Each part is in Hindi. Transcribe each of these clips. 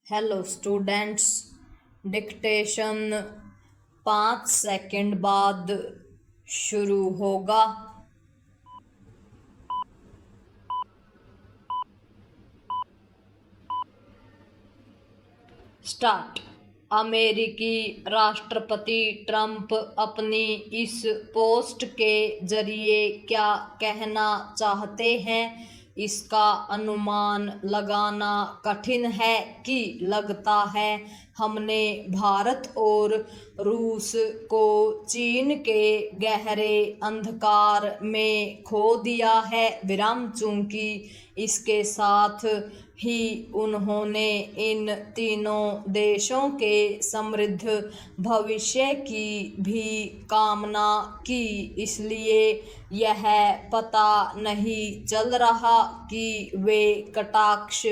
हेलो स्टूडेंट्स, डिक्टेशन 5 सेकंड बाद शुरू होगा। स्टार्ट। अमेरिकी राष्ट्रपति ट्रंप अपनी इस पोस्ट के जरिए क्या कहना चाहते हैं, इसका अनुमान लगाना कठिन है कि लगता है हमने भारत और रूस को चीन के गहरे अंधकार में खो दिया है। चूंकि इसके साथ ही उन्होंने इन तीनों देशों के समृद्ध भविष्य की भी कामना की, इसलिए यह पता नहीं चल रहा कि वे कटाक्ष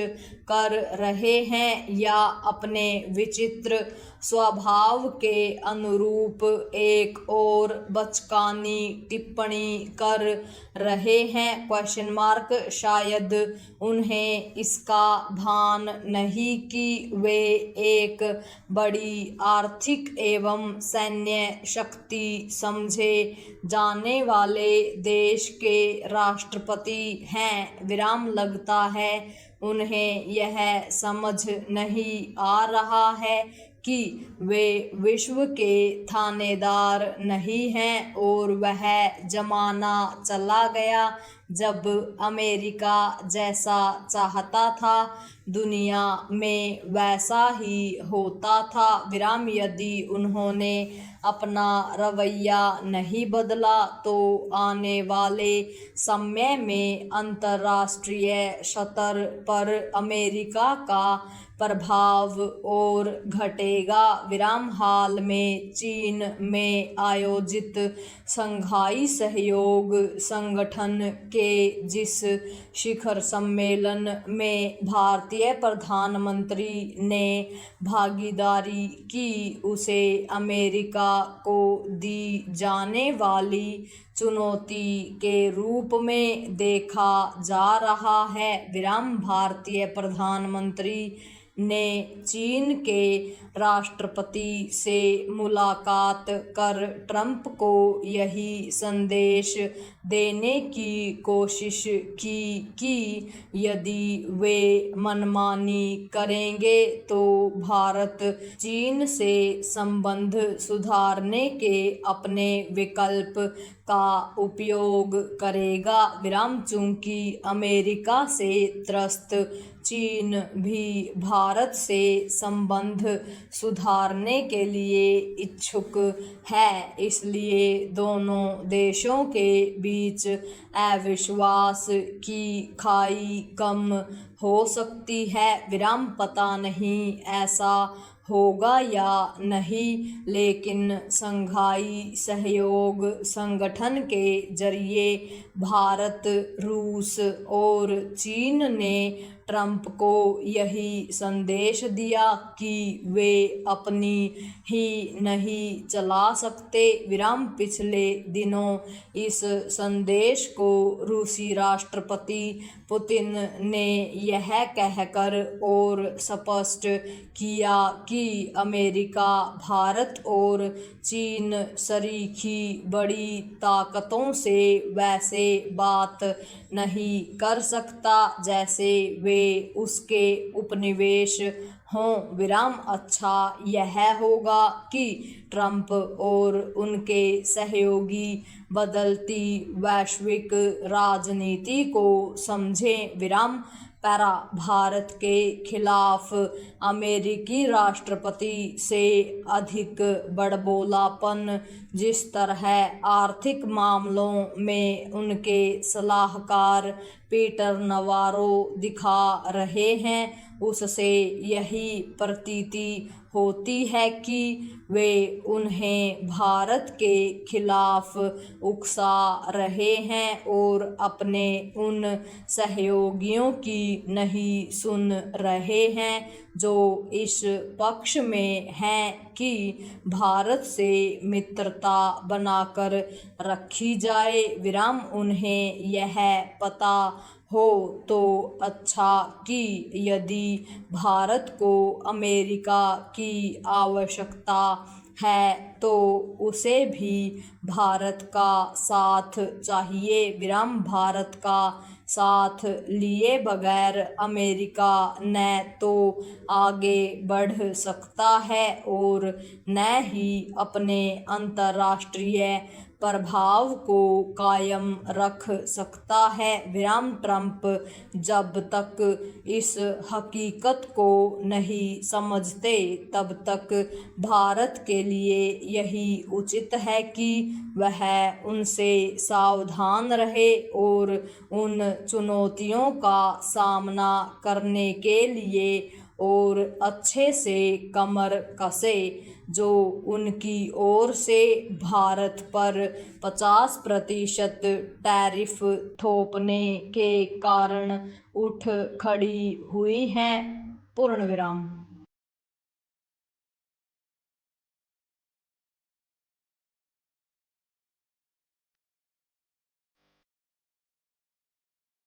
कर रहे हैं या अपने विचित्र स्वभाव के अनुरूप एक और बचकानी टिप्पणी कर रहे हैं। शायद उन्हें इसका भान नहीं कि वे एक बड़ी आर्थिक एवं सैन्य शक्ति समझे जाने वाले देश के राष्ट्रपति हैं। लगता है उन्हें यह समझ नहीं आ रहा है कि वे विश्व के थानेदार नहीं हैं और वह जमाना चला गया जब अमेरिका जैसा चाहता था दुनिया में वैसा ही होता था। यदि उन्होंने अपना रवैया नहीं बदला तो आने वाले समय में अंतर्राष्ट्रीय स्तर पर अमेरिका का प्रभाव और घटेगा। हाल में चीन में आयोजित शंघाई सहयोग संगठन के जिस शिखर सम्मेलन में भारतीय प्रधानमंत्री ने भागीदारी की, उसे अमेरिका को दी जाने वाली चुनौती के रूप में देखा जा रहा है। भारतीय प्रधानमंत्री ने चीन के राष्ट्रपति से मुलाकात कर ट्रंप को यही संदेश देने की कोशिश की कि यदि वे मनमानी करेंगे तो भारत चीन से संबंध सुधारने के अपने विकल्प का उपयोग करेगा। चूंकि अमेरिका से त्रस्त चीन भी भारत से संबंध सुधारने के लिए इच्छुक है, इसलिए दोनों देशों के बीच अविश्वास की खाई कम हो सकती है। पता नहीं ऐसा होगा या नहीं, लेकिन शंघाई सहयोग संगठन के जरिए भारत, रूस और चीन ने ट्रंप को यही संदेश दिया कि वे अपनी ही नहीं चला सकते। पिछले दिनों इस संदेश को रूसी राष्ट्रपति पुतिन ने यह कहकर और स्पष्ट किया कि अमेरिका, भारत और चीन शरीकी बड़ी ताकतों से वैसे बात नहीं कर सकता जैसे वे उसके उपनिवेश हों। अच्छा यह होगा कि ट्रंप और उनके सहयोगी बदलती वैश्विक राजनीति को समझें। भारत के खिलाफ अमेरिकी राष्ट्रपति से अधिक बड़बोलापन जिस तरह आर्थिक मामलों में उनके सलाहकार पीटर नवारो दिखा रहे हैं, उससे यही प्रतीति होती है कि वे उन्हें भारत के खिलाफ उकसा रहे हैं और अपने उन सहयोगियों की नहीं सुन रहे हैं जो इस पक्ष में हैं। कि भारत से मित्रता बनाकर रखी जाए। विराम उन्हें यह पता हो तो अच्छा कि यदि भारत को अमेरिका की आवश्यकता है तो उसे भी भारत का साथ चाहिए। विराम भारत का साथ लिए बगैर अमेरिका न तो आगे बढ़ सकता है और न ही अपने अंतर्राष्ट्रीय प्रभाव को कायम रख सकता है। विराम ट्रंप जब तक इस हकीकत को नहीं समझते तब तक भारत के लिए यही उचित है कि वह उनसे सावधान रहे और उन चुनौतियों का सामना करने के लिए और अच्छे से कमर कसे जो उनकी ओर से भारत पर 50% टैरिफ थोपने के कारण उठ खड़ी हुई हैं। पूर्ण विराम।